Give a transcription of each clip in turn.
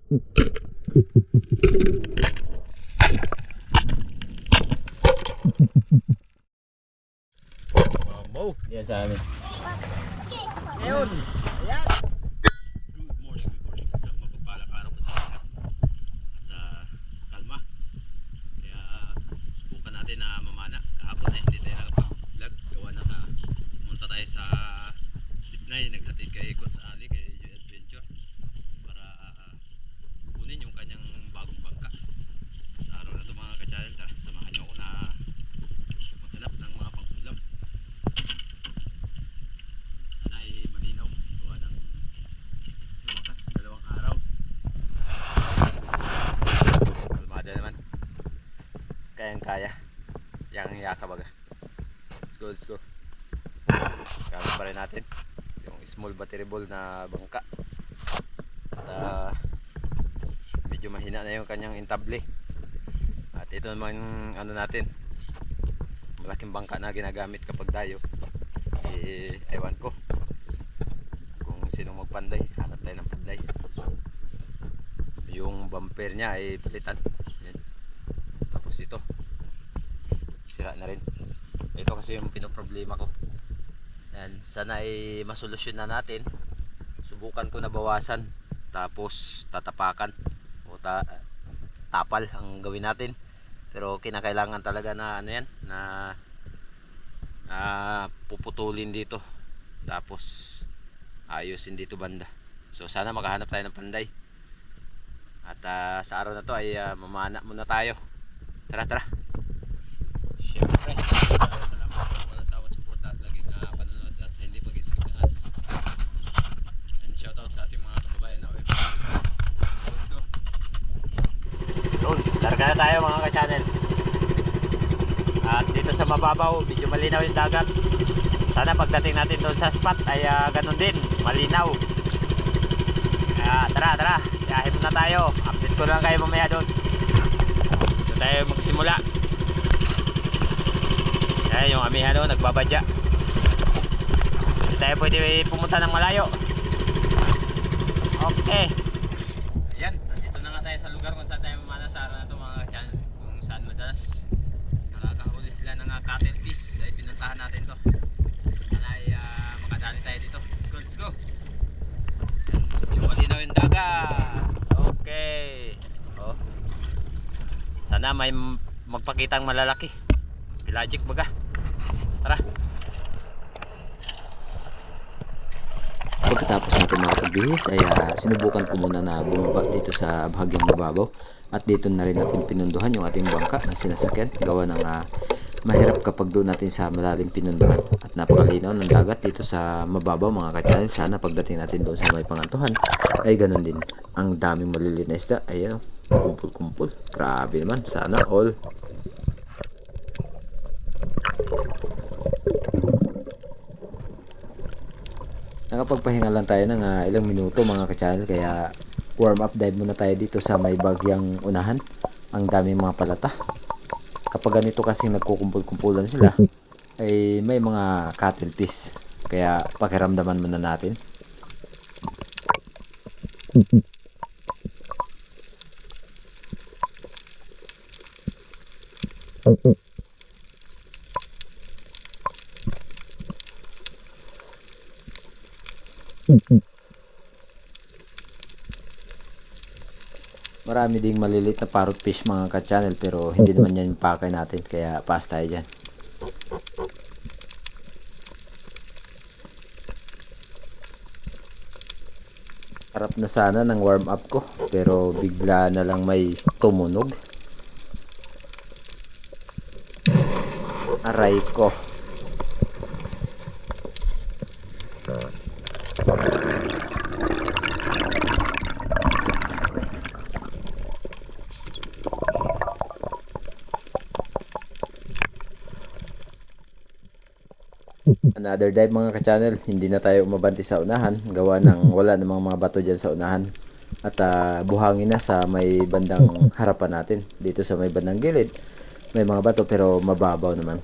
Wow, yan sa amin. Ayun. Ayan. Good morning, good morning. Sa mapagpalang araw po sa lahat. At kalma. Kaya subukan natin na mamana. Kahapon eh, hindi tayo nakapag-vlog. Gawa na pumunta tayo sa Dipnay. Naghatid kay Coach Ali, kay Joy Adventure. Para kunin yung kanyang bagong bangka. Sa araw na ito mga ka-channel, samahan nyo ako na maghanap ng mga pang-ulam. Sana ay malinaw. Gawa ng tumakas, 2 araw. Kalmada naman. Kayang kaya. Yang yaka baga. Let's go, let's go. Gamit pa rin natin yung small battery ball na bangka. At medyo mahina na yung kanyang intable. At ito naman yung ano natin, malaking bangka na ginagamit kapag dayo. Ewan ko kung sinong magpanday. Hanap tayo ng panday. Yung bumper niya ay palitan. Yan. Tapos ito sira na rin. Ito kasi yung pinoproblema ko. Yan. Sana ay masolusyon na natin. Subukan ko na bawasan, tapos tatapakan o tapal ang gawin natin. Pero kinakailangan talaga na ano yan, na puputulin dito, tapos ayusin dito banda. So sana makahanap tayo ng panday. At sa araw na to ay mamana muna tayo. Tara tara. Siyempre salamat sa walang sawang suporta at laging panonood at sa hindi pag-skip ng ads. And shoutout sa ating mga kababayan na OFW. Let's go. Doon, larga na tayo mga ka-channel. At dito sa mababaw, medyo malinaw yung dagat. Sana pagdating natin doon sa spot ay ganun din, malinaw. Tara, tara, yahin muna tayo. Update ko lang kayo mamaya doon. Dito tayo magsimula. Ayan yung amihan doon, nagbabadya. Hindi tayo pwede pumunta ng malayo. Okay. Ayan, dito na nga tayo sa lugar kung saan tayo mamana sa araw na ito mga ka-channel. Kung saan madalas nakakahuli sila ng cuttlefish ay pinuntahan natin to. Sana ay makadali tayo dito. Let's go, let's go. Yung malinaw yung dagat. Okay. Oh. Sana may magpakitang malalaki. Pelagic baga. Tara. Pagkatapos natin mga kabihis ay sinubukan ko muna na bumaba dito sa bahagyang mababaw. At dito na rin natin pinunduhan yung ating bangka na sinasakyan. Gawa ng mahirap kapag doon natin sa malalim pinunduhan. At napakalinaw ng dagat dito sa mababaw mga ka-channel. Sana pagdating natin doon sa may pangantuhan ay ganun din. Ang daming maliliit na isda. Ayan o, kumpul-kumpul. Grabe naman. Sana all. Nakapagpahinga lang tayo ng ilang minuto mga ka-channel, kaya warm up dive muna tayo dito sa may bagyang unahan. Ang daming mga palata. Kapag ganito kasi nagkukumpul-kumpulan sila ay may mga cuttlefish, kaya pakiramdaman muna natin. Marami ding maliliit na parrot fish mga ka-channel, pero hindi naman yan yung pakay natin, kaya pass tayo dyan. Harap na sana ng warm up ko, pero bigla na lang may tumunog. Aray ko. Another dive mga ka-channel. Hindi na tayo umabanti sa unahan, gawa ng wala namang mga bato dyan sa unahan. At buhangin na sa may bandang harapan natin. Dito sa may bandang gilid may mga bato pero mababaw naman.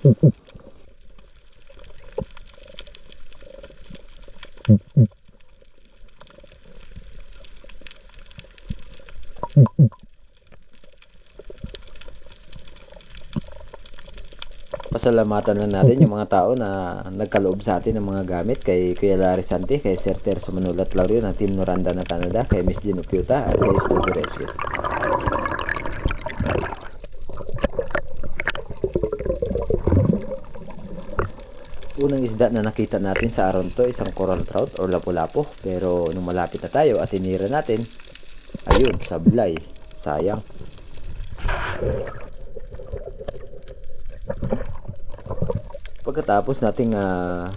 pasalamatan lang natin yung mga tao na nagkaloob sa atin ng mga gamit, kay Kuya Larry Santi, kay Sir Terso Manulat Laurio ng Team Noranda ng Canada, kay Miss Gino Piuta at kay Studio Rescue. Unang isda na nakita natin sa araw to, isang coral trout or lapu-lapu, pero nung malapit na tayo at tinira natin, ayun, sablay, sayang. Pagkatapos nating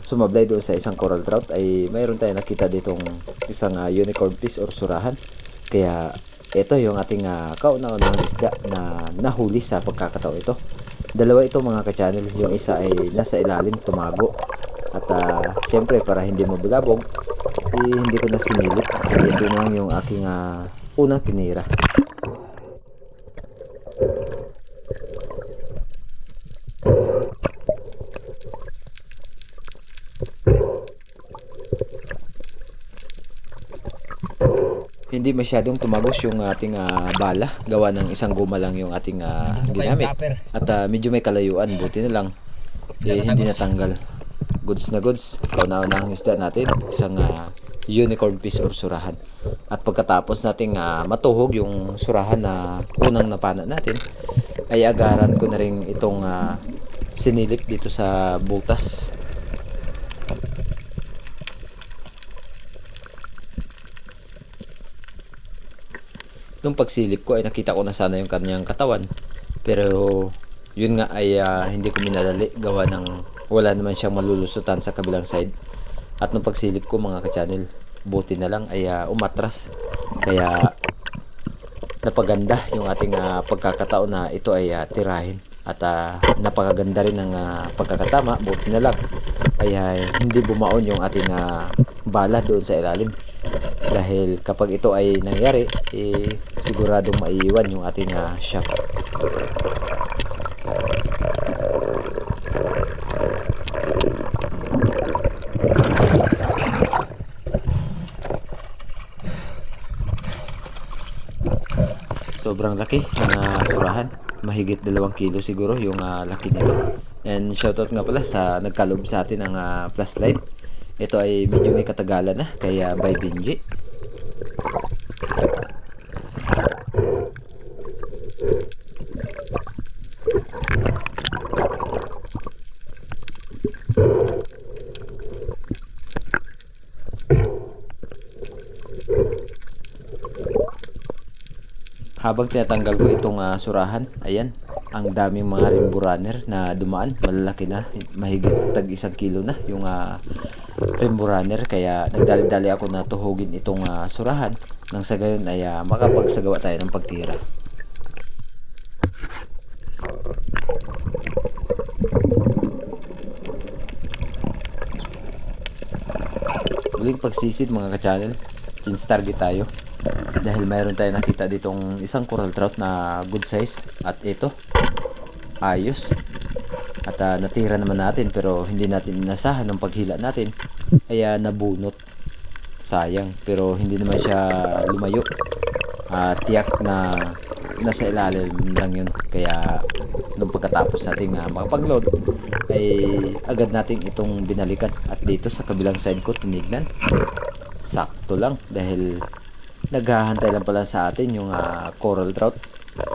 sumablay doon sa isang coral trout, ay mayroon tayong nakita ditong isang unicorn fish or surahan. Kaya ito yung ating kauna-unahang isda na nahuli sa pagkakataon ito. Dalawa ito mga ka-channel, yung isa ay nasa ilalim, tumago. At syempre para hindi mabulabog, hindi ko na sinilip. Ito lang yung aking unang tinira. Hindi masyadong tumagos yung ating bala, gawa ng isang guma lang yung ating ginamit. At medyo may kalayuan, buti na lang hindi natanggal. Goods na goods, kauna-unahang isda natin, isang unicorn fish or surahan. At pagkatapos nating matuhog yung surahan na unang napana natin, ay agaran ko na rin itong sinilip dito sa butas. Nung pagsilip ko ay nakita ko na sana yung kanyang katawan, pero yun nga ay hindi ko minadali, gawa ng wala naman siyang malulusutan sa kabilang side. At nung pagsilip ko mga ka-channel, buti na lang ay umatras, kaya napaganda yung ating pagkakataon na ito ay tirahin. At napakaganda rin ng pagkakatama, buti na lang ay hindi bumaon yung ating bala doon sa ilalim. Dahil kapag ito ay nangyari, siguradong maiiwan yung ating shaft. Sobrang laki ng surahan, mahigit 2 kilo siguro yung laki nito. And shoutout nga pala sa nagkaloob sa atin ng flashlight. Ito ay medyo may katagalan na, kaya by Benji. Habang tinatanggal ko itong surahan, ayan, ang daming mga rainbow runner na dumaan, malalaki na, mahigit tag 1 kilo na yung rainbow runner. Kaya nagdali-dali ako na tuhugin itong surahan nang sa gayon ay makapagsagawa tayo ng pagtira. Muling pagsisid mga ka-channel, chins target tayo. Dahil mayroon tayo nakita ditong isang coral trout na good size. At ito, ayos. At natira naman natin, pero hindi natin inasahan ng paghila natin. Kaya nabunot. Sayang, pero hindi naman siya lumayo. Tiyak na nasa ilalim lang yun. Kaya nung pagkatapos natin makapag-load, ay agad natin itong binalikan. At dito sa kabilang side ko tinignan, sakto lang, dahil naghahantay lang pala sa atin yung coral trout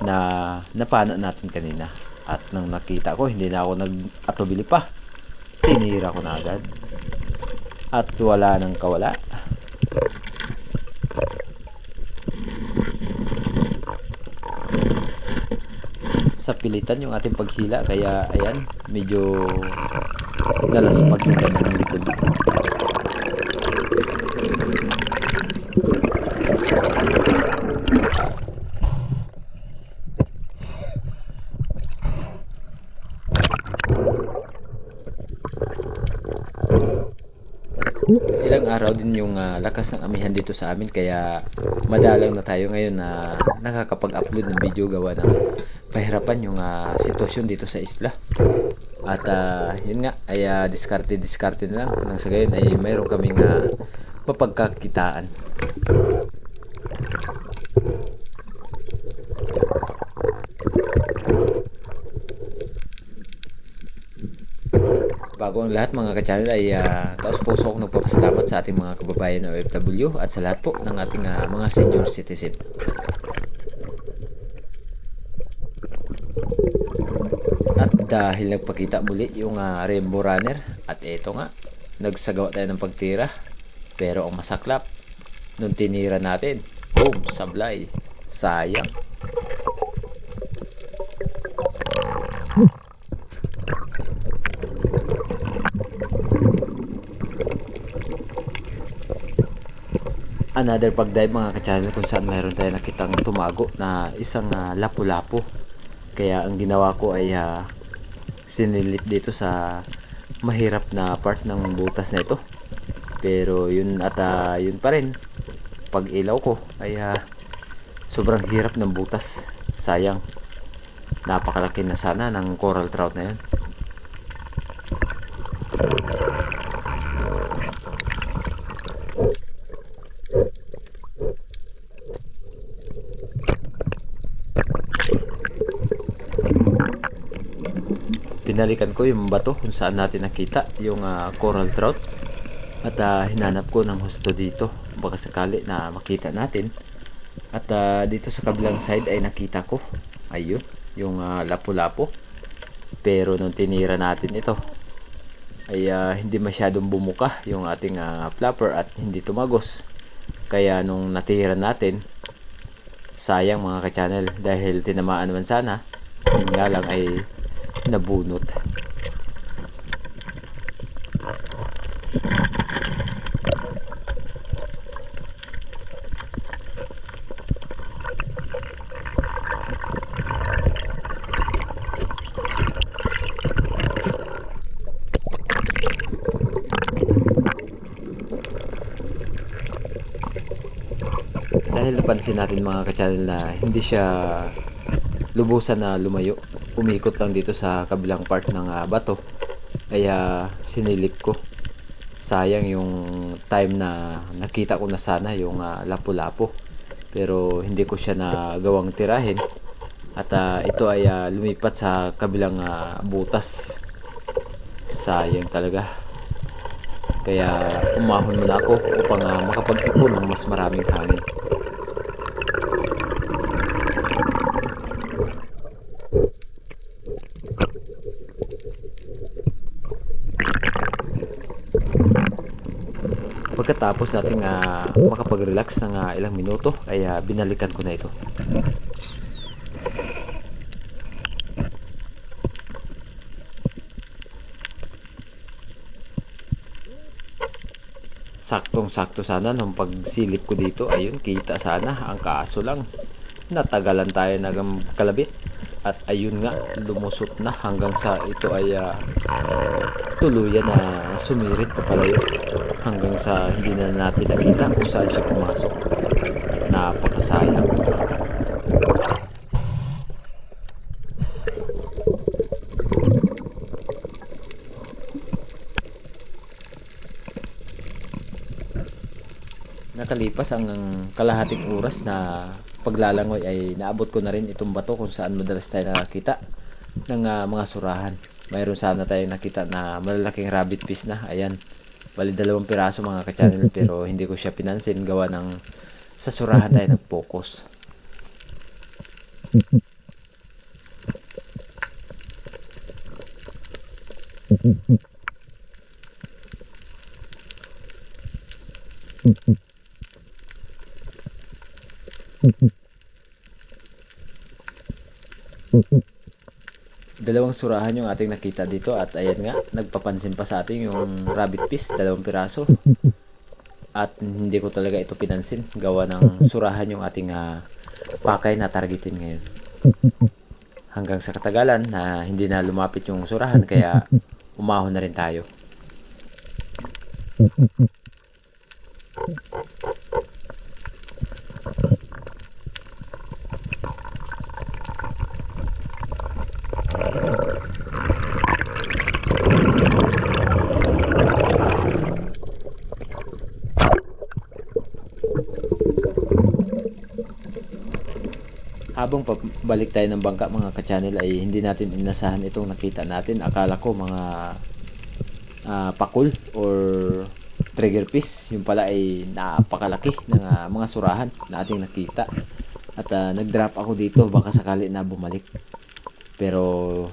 na napana natin kanina. At nang nakita ko, hindi na ako nag-atubili pa, tinira ko na agad. At wala nang kawala. Sa pilitan yung ating paghila, kaya ayan, medyo nalaspag yung kanyang likod. Ilang araw din yung lakas ng amihan dito sa amin, kaya madalang na tayo ngayon na nakakapag-upload ng video, gawa ng pahirapan yung sitwasyon dito sa isla. At yun nga ay diskarte na lang, nang sa gayon ay mayroon kaming mapagkakitaan. ang lahat mga ka-channel ay taos puso akong nagpapasalamat sa ating mga kababayan na OFW at sa lahat po ng ating mga senior citizen. At dahil nagpakita muli yung rainbow runner at eto nga, nagsagawa tayo ng pagtira. Pero ang masaklap, nung tinira natin, boom, sablay, sayang. Another pag-dive mga ka-channel kung saan mayroon tayo nakitang tumago na isang lapu-lapu. Kaya ang ginawa ko ay sinilip dito sa mahirap na part ng butas na ito. Pero yun at yun pa rin, pag ilaw ko ay sobrang hirap ng butas. Sayang, napakalaki na sana ng coral trout na yun. Pinalikan ko yung bato kung saan natin nakita yung coral trout at hinanap ko ng husto dito baka sakali na makita natin. At dito sa kabilang side ay nakita ko, ayun, yung lapu-lapu. Pero nung tinira natin ito ay hindi masyadong bumuka yung ating flapper at hindi tumagos. Kaya nung natira natin, sayang mga ka-channel, dahil tinamaan naman sana, yun nga lang ay nabunot. Dahil napansin natin mga ka-channel na hindi siya lubusan na lumayo, umikot lang dito sa kabilang part ng bato, kaya sinilip ko. Sayang yung time na nakita ko na sana yung lapu-lapu, pero hindi ko siya nagawang tirahin. At ito ay lumipat sa kabilang butas. Sayang talaga, kaya umahon muna ako upang makapag-ipon ng mas maraming hangin. Pagkatapos nating makapag-relax ng ilang minuto ay binalikan ko na ito. Saktong-sakto sana nung pagsilip ko dito, ayun, kita sana. Ang kaso lang, natagalan tayo ng kalabit. At ayun nga, lumusot na hanggang sa ito ay tuluyan na sumirit papalayo. Hanggang sa hindi na natin nakita kung saan siya pumasok. Napakasayang. Nakalipas ang kalahating oras na paglalangoy ay naabot ko na rin itong bato kung saan madalas tayo nakakita ng mga surahan. Mayroon sana tayong nakita na malalaking rabbit fish na. Ayan, bali 2 piraso mga ka-channel, pero hindi ko siya pinansin gawa ng sa surahan tayo nag-focus. Dalawang surahan yung ating nakita dito at ayan nga, nagpapansin pa sa ating yung rabbit fish, 2 piraso. At hindi ko talaga ito pinansin gawa ng surahan yung ating pakay na targetin ngayon. Hanggang sa katagalan na hindi na lumapit yung surahan, kaya umahon na rin tayo. Habang pabalik tayo ng bangka mga ka-channel ay hindi natin inasahan itong nakita natin. Akala ko mga pakul or trigger piece. Yung pala ay napakalaki ng mga surahan na ating nakita. At nag-drop ako dito, baka sakali na bumalik. Pero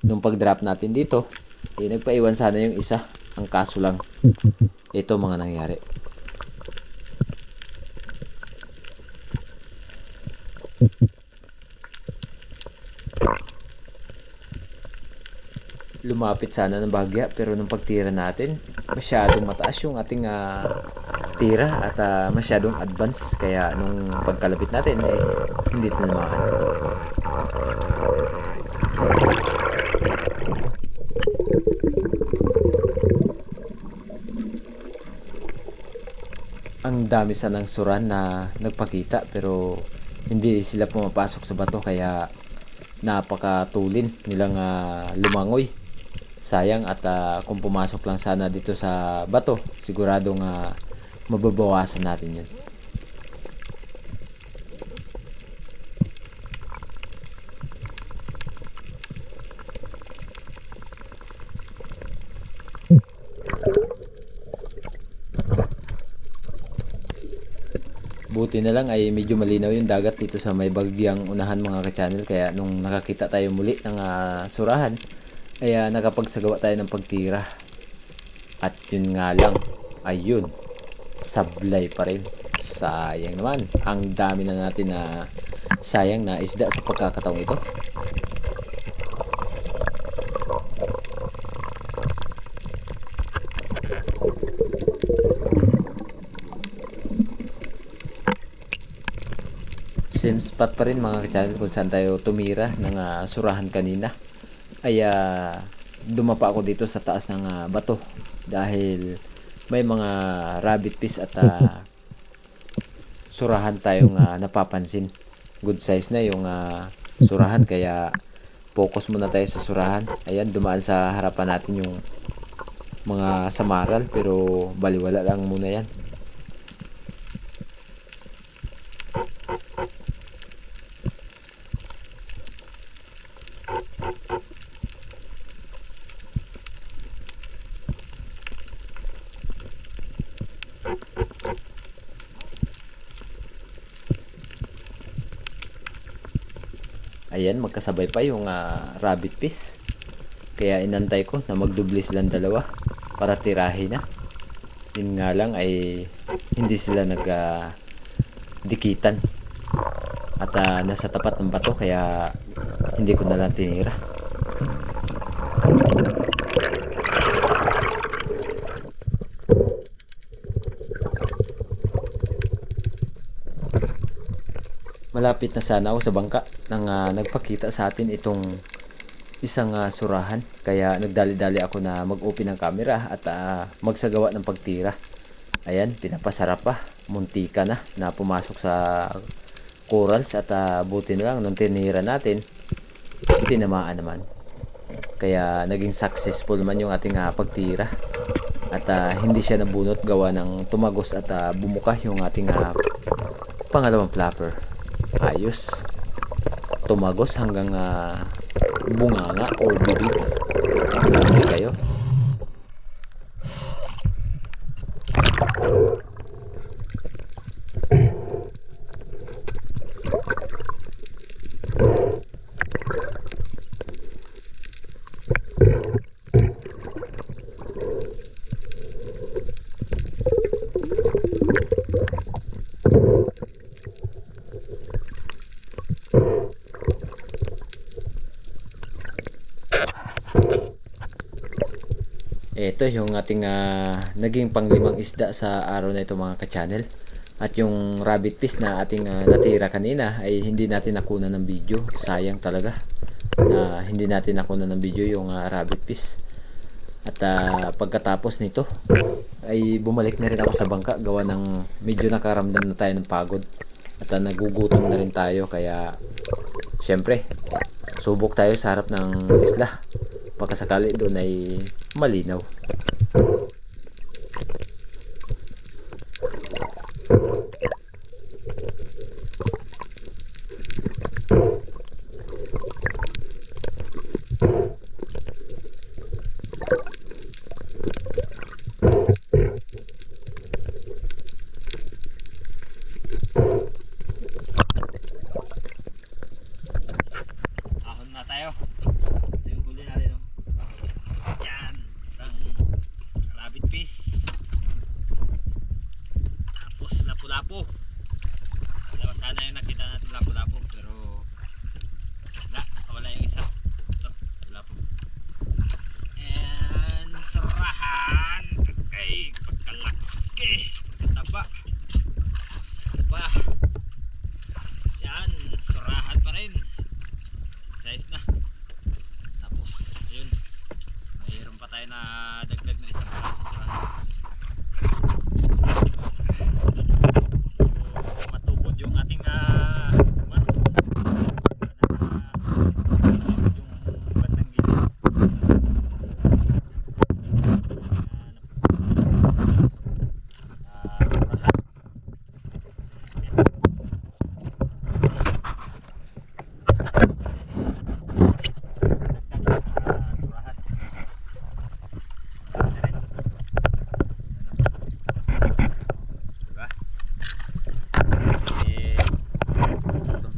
nung pag-drop natin dito, nagpaiwan sana yung isa. Ang kaso lang, ito mga nangyari. Lumapit sana ng bahagya, pero nung pagtira natin, masyadong mataas yung ating tira at masyadong advance, kaya nung pagkalapit natin hindi tinamaan. Ang dami sanang suran na nagpakita, pero hindi sila pumapasok sa bato, kaya napakatulin nilang lumangoy. Sayang, at kung pumasok lang sana dito sa bato, siguradong mababawasan natin yun. Buti na lang ay medyo malinaw yung dagat dito sa may bagyang unahan mga ka-channel, kaya nung nakakita tayo muli ng surahan ay nakapagsagawa tayo ng pagtira. At yun nga lang, ayun, sablay pa rin. Sayang naman, ang dami na natin na sayang na isda sa pagkakataong ito. Same spot pa rin mga ka-channel kung saan tayo tumira ng surahan kanina. Ay dumapa ako dito sa taas ng bato dahil may mga rabbit fish at surahan tayong napapansin. Good size na yung surahan, kaya focus muna tayo sa surahan. Ayan, dumaan sa harapan natin yung mga samaral, pero baliwala lang muna yan. Ayan, magkasabay pa yung rabbit fish, kaya inantay ko na magdubli silang dalawa para tirahin na. Yun nga lang ay hindi sila dikitan at nasa tapat ng bato, kaya hindi ko na lang tinira. Malapit na sana ako sa bangka nang nagpakita sa atin itong isang surahan, kaya nagdali-dali ako na mag-open ng camera at magsagawa ng pagtira. Ayan, pinapasarap pa, muntika na pumasok sa corals, at buti na lang nung tinira natin, tinamaan naman. Kaya naging successful man yung ating pagtira, at hindi siya nabunot gawa ng tumagos at bumuka yung ating pangalawang flapper. Ayos, tumagos hanggang bunganga o bibig. Hindi kayo. Ito yung ating naging panglimang isda sa araw na ito mga ka-channel. At yung rabbit fish na ating natira kanina ay hindi natin nakunan ng video. Sayang talaga na hindi natin nakunan ng video yung rabbit fish. At pagkatapos nito ay bumalik na rin ako sa bangka gawa ng medyo nakaramdam na tayo ng pagod. At nagugutom na rin tayo, kaya syempre subok tayo sa harap ng isla. Pagkasakali doon ay malinaw. lapu-lapu. Dalawa sana yung nakita natin lapu-lapu, pero wala yung isa. Ito, lapu. And surahan. Okay, pagkalaki, pagkataba. Diba? Yan, surahan pa rin. Size na. Tapos, ayun. Mayroon pa tayo na dagdag na isang surahan. Matubod yung ating mas yung bandang gilid. Surahan.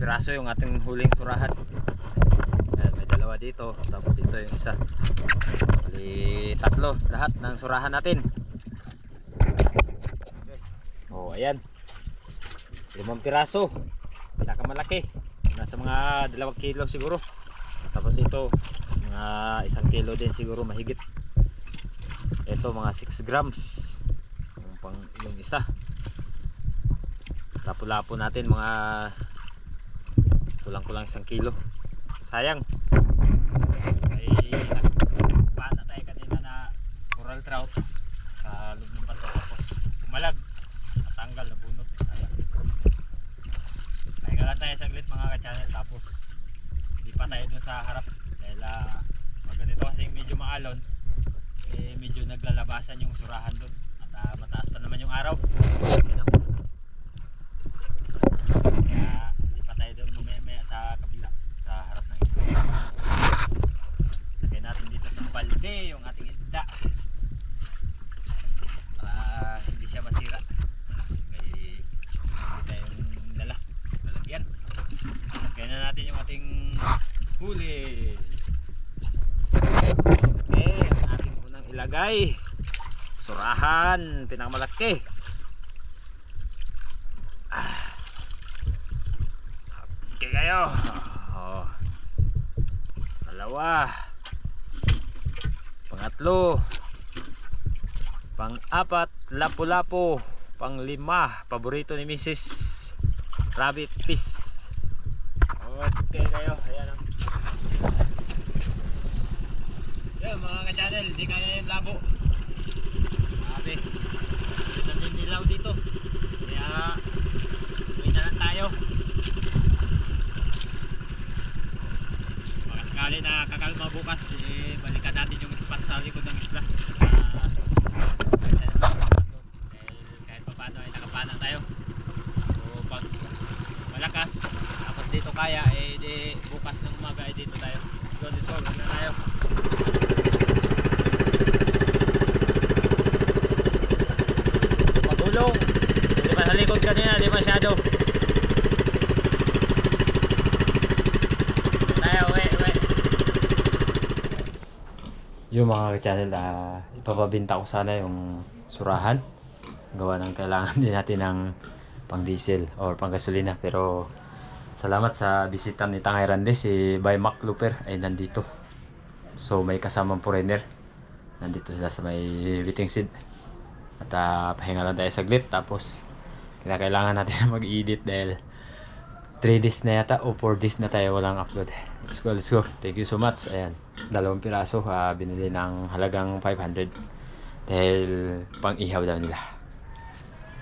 Piraso yung ating huling surahan. Ayan, may dalawa dito, tapos ito yung isa. Bali, tatlo lahat ng surahan natin. Okay. Oh, ayan. 5 piraso. Pinakamalaki. Nasa mga 2 kilo siguro. Tapos ito, mga 1 kilo din siguro mahigit. Ito mga 6 grams. Yung isa. Lapu-lapu natin mga kulang-kulang 1 kilo. Sayang. Ay nagpana tayo kanina na coral trout sa loob ng bato, tapos umalag, natanggal, nabunot. Pahinga lang tayo saglit mga ka-channel, tapos hindi pa tayo dun sa harap dahil pag ganito kasi medyo maalon, medyo naglalabasan yung surahan dun at mataas pa naman yung araw. Kaya hindi pa tayo doon mamaya sa kabila, sa harap ng isda. Lagay natin dito sa balde yung ating isda para hindi siya masira. Kaya hindi tayong lalagyan. Lagyan na natin yung ating huli. Okay, ang ating unang ilagay, surahan, pinakamalaki. Okay kayo. Oh. Dalawa. Pangatlo. Pang-4, lapu-lapu. Pang-5, paborito ni Mrs. Rabbit Fish. Okay kayo. Ayan ang. Yan mga ka-channel, di kaya yung labo. Sabi, naninilaw dito. Kaya uwi na lang tayo. Baka sakali na kakalma bukas, balikan natin yung spot sa likod ng isla. Dahil kahit pa paano ay nakapana tayo. So pag malakas, tapos dito kaya, di bukas ng umaga ay dito tayo. Let's go, na tayo. Pagulong, hindi pa sa likod kanina, di masyado. Yung mga ka-channel, ipapabinta ko sana yung surahan. Gawa ng kailangan din natin ng pang diesel or pang gasolina. Pero salamat sa bisita ni Tangay Rande, si Bay Mac Looper ay nandito. So may kasamang foreigner. Nandito sila sa may Biting Seed. At pahinga lang tayo saglit. Tapos kailangan natin mag-edit dahil 3 days na yata o 4 days na tayo walang upload. Let's go, let's go. Thank you so much. Ayan, 2 piraso, binili ng halagang 500 dahil pang ihaw daw nila.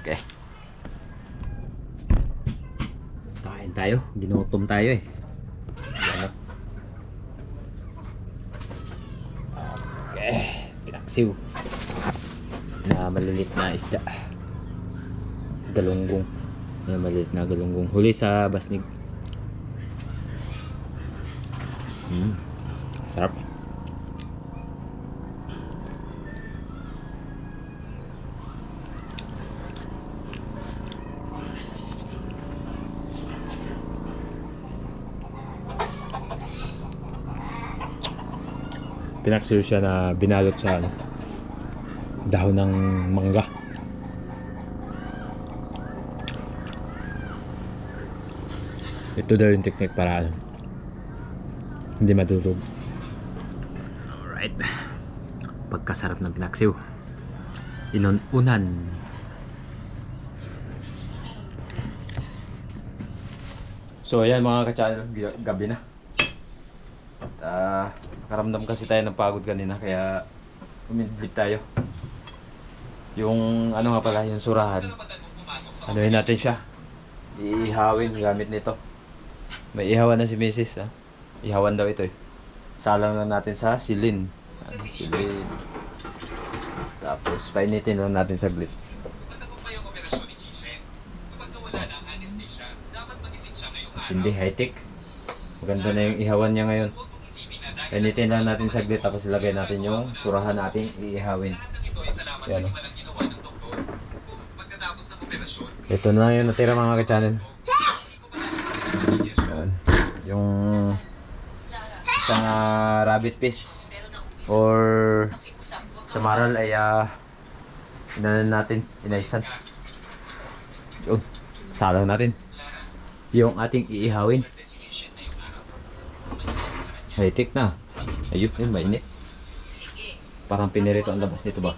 Okay, kain tayo, ginutom tayo eh. Ayan, okay, pinaksiw na malilit na isda, galunggong. Ayan, malilit na galunggong, huli sa Basnig. Sarap. Pinaksiw siya na binalot sa dahon ng mangga. Ito daw yung technique para hindi madurog. Alright. Pagkasarap ng pinaksiw. Inunan. So ayan mga ka-channel, gabi na. At nakaramdam kasi tayo ng pagod kanina kaya umidlip tayo. Yung ano nga pala, yung surahan. Anuhin natin siya. Iihawin gamit nito. May ihawan na si Mrs. Ihawan daw ito eh. Salang lang natin sa silin. Silin. Tapos painitin lang natin saglit. Hindi high-tech. Maganda na yung ihawan niya ngayon. Painitin lang natin saglit tapos ilagay natin yung surahan natin iihawin. Yan o. Ito na yung natira mga ka-channel. Yan. Yung isang rabbit piece or sa maral ay inanan natin, inaisan. Yun. Salang natin yung ating iihawin. High-tech na. Ayun, yun, mainit. Parang pinirito ang labas nito ba?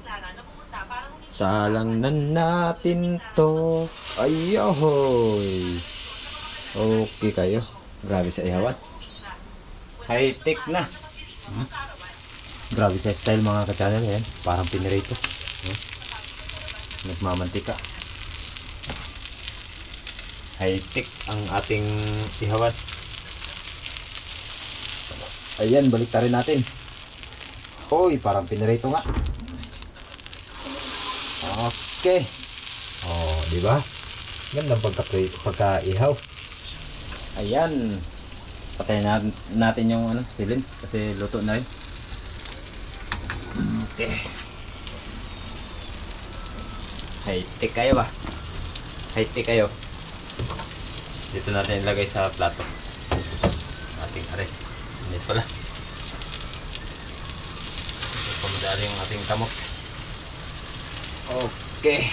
Salang na natin to. Ayahoy. Okay kayo. Grabe sa ihawan. High-tech na. Grabe sa style mga ka-channel yan. Parang pinirito. Nagmamantika. High-tech ang ating ihawan. Ayan, balik rin natin. Hoy, parang pinirito nga. Okay. Oh, di ba? Gandang pagka-ihaw. Ayan. Patayin natin yung silin kasi luto na rin. Okay. High-tech kayo ba? High-tech kayo. Dito natin ilagay sa plato. Ating are. Hindi pala. Ito pamadali yung ating kamok. Okay.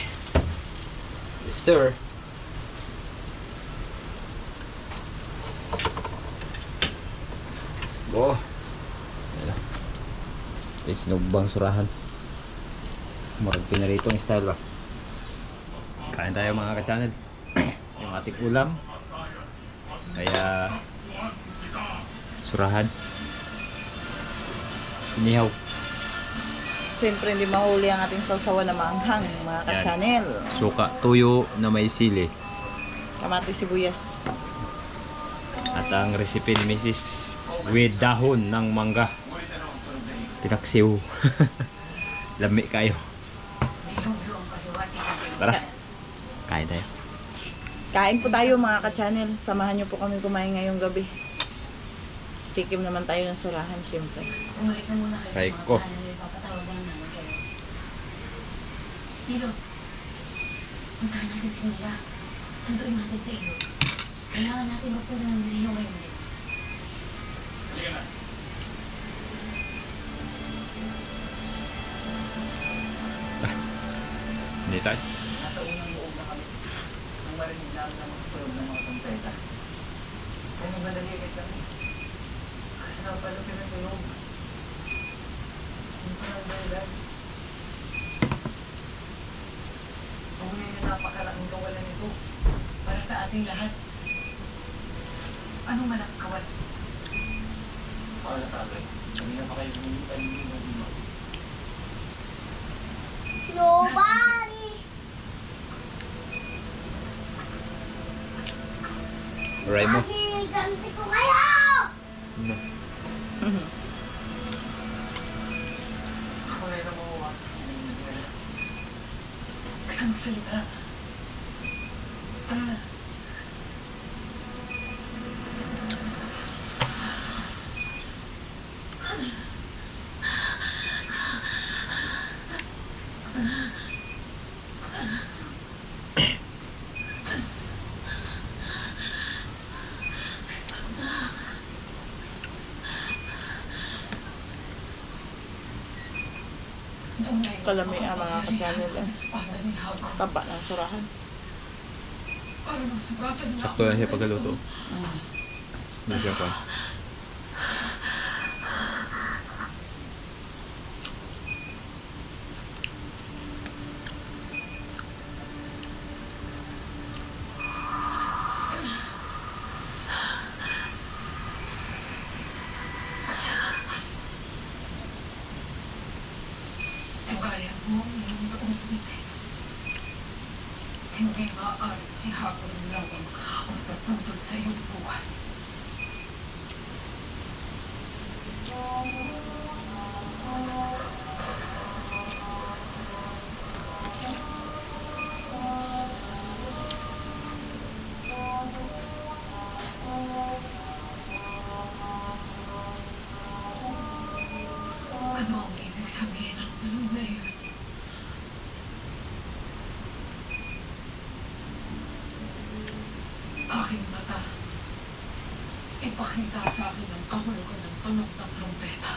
Yes sir. Let's go. Ayan na. Sinugbang surahan. Marag pinaritong style ba? Kain tayo mga ka-channel. Yung ating ulam. Kaya surahan. Inihaw. Siyempre hindi mahuli ang ating sausawan na maanghang, mga ka-channel. Suka, tuyo na may sili. Kamatis, sibuyas. At ang recipe ni Mrs. with dahon ng mangga. Pinaksiw. Lami kayo. Tara. Kain tayo. Kain po tayo mga ka-channel. Samahan niyo po kami kumain ngayong gabi. Tikim naman tayo ng surahan, siyempre. Kay ko. Hilo, puntahan natin si Mila. Sunduin natin sa ilo. Kailangan natin magpunta ng Rio ngayon ulit. Hindi tayo. Nasa unang loob na kami. Nang marinig namin na magpulog ng mga trompeta. Kaya magdadaligid kami. Kaya pala pinatulog. Hindi ko lang dahilan. Kung ngayon napakalaking kawalan nito. Para sa ating lahat. Anong malaking kawalan? Para sa akin. Hindi na pa kayo humintay hindi mo di mo. Nobody! Aray mo. Ganti ko kayo! Ako na yung mawawasak. Ang salita. Kalami ang mga ka-channel. Taba ng surahan. Sakto lang siya pagkaluto. Mm. Hindi siya pa. Kaya mo ang iyong nauulit. Hindi maaari si Hapon lamang ang naputol sa iyong buhay. Ano ang ibig sabihin ng tanong na yun? Aking mata, ipakita sa akin ang kahulugan ng tunog ng trumpeta.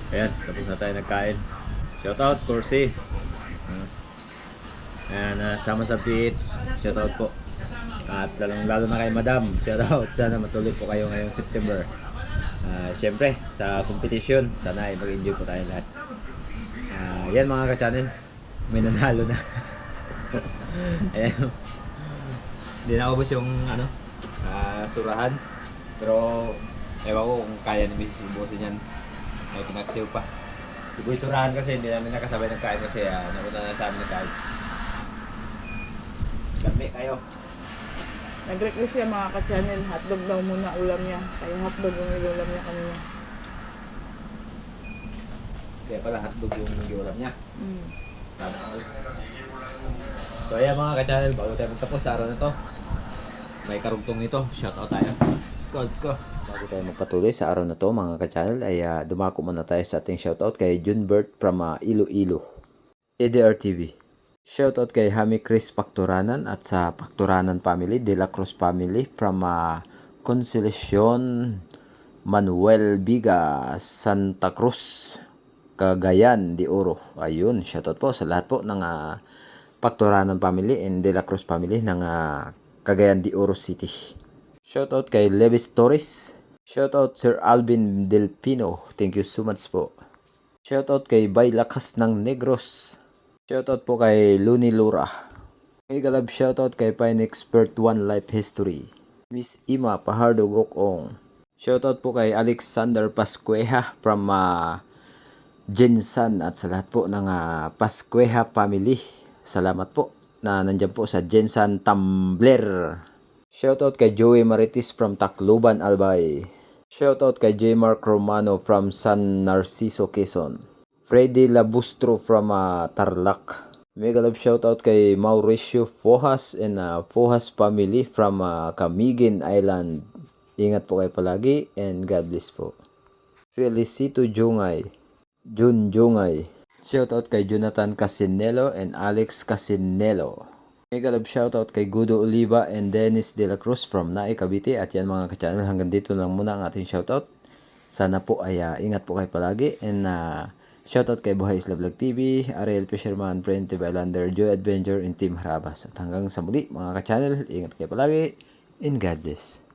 Ayan, tapos na tayo nagkain. Shoutout, Corsi. Ayan, sama sa beach. Shoutout po. At lalo na kay Madam. Shoutout. Sana matuloy po kayo ngayong September. Siyempre, sa competition, sana ay mag-enjoy po tayo lahat. Yan mga ka-channel. May nanalo na. Ayan. Hindi na ubos yung surahan. Pero, ewan ko kung kaya ni Mrs. ubusin yan. May pinaksiw pa. Siguro surahan kasi hindi namin nakasabay ng kain kasi napunta na sa amin ng kain. Kami kayo. Nag-request siya mga ka-channel, hotdog daw muna ulam niya. Kaya hotdog yung ulam niya kanina. Kaya pala hotdog yung ulam niya. Mm. So ayan mga ka-channel, bago tayo magtapos sa araw na to, may karugtong nito. Shoutout tayo. Let's go, let's go. Bago tayo magpatuloy sa araw na to mga ka-channel ay dumako muna tayo sa ating shoutout kay Junbert from Iloilo, EDR TV. Shoutout kay Hami Chris Pacturanan at sa Pacturanan family, De La Cruz family from Consolacion, Manuel Biga, Santa Cruz, Cagayan de Oro. Ayun, shoutout po sa lahat po ng Pacturanan family and De La Cruz family ng Cagayan de Oro City. Shoutout kay Levis Torres. Shoutout Sir Alvin Delpino. Thank you so much po. Shoutout kay Bay Lakas ng Negros. Shoutout po kay Luni Lura. Mega love shoutout kay Pine Expert One Life History. Miss Ima Pahardo Gokong. Shoutout po kay Alexander Pascueja from Jensan at sa lahat po ng Pascueja family. Salamat po na nandyan po sa Jensan Tumbler. Shoutout kay Joey Maritis from Tacloban, Albay. Shoutout kay J. Mark Romano from San Narciso, Quezon. Freddy Labustro from Tarlac. Mega love shoutout kay Mauricio Fojas and Fojas family from Camiguin Island. Ingat po kayo palagi and God bless po. Felicito Jungay. Jun Jungay. Shoutout kay Jonathan Casinelo and Alex Casinelo. Mega love shoutout kay Gudo Oliva and Dennis De La Cruz from Nae, Cavite. At yan mga ka-channel, hanggang dito lang muna ang ating shoutout. Sana po ay ingat po kayo palagi. And shoutout kay Buhay Isla Vlog TV, Ariel Fisherman, Friend TV Islander, Joy Adventure, and Team Harabas. At hanggang sa muli mga ka-channel, ingat kayo palagi and God bless.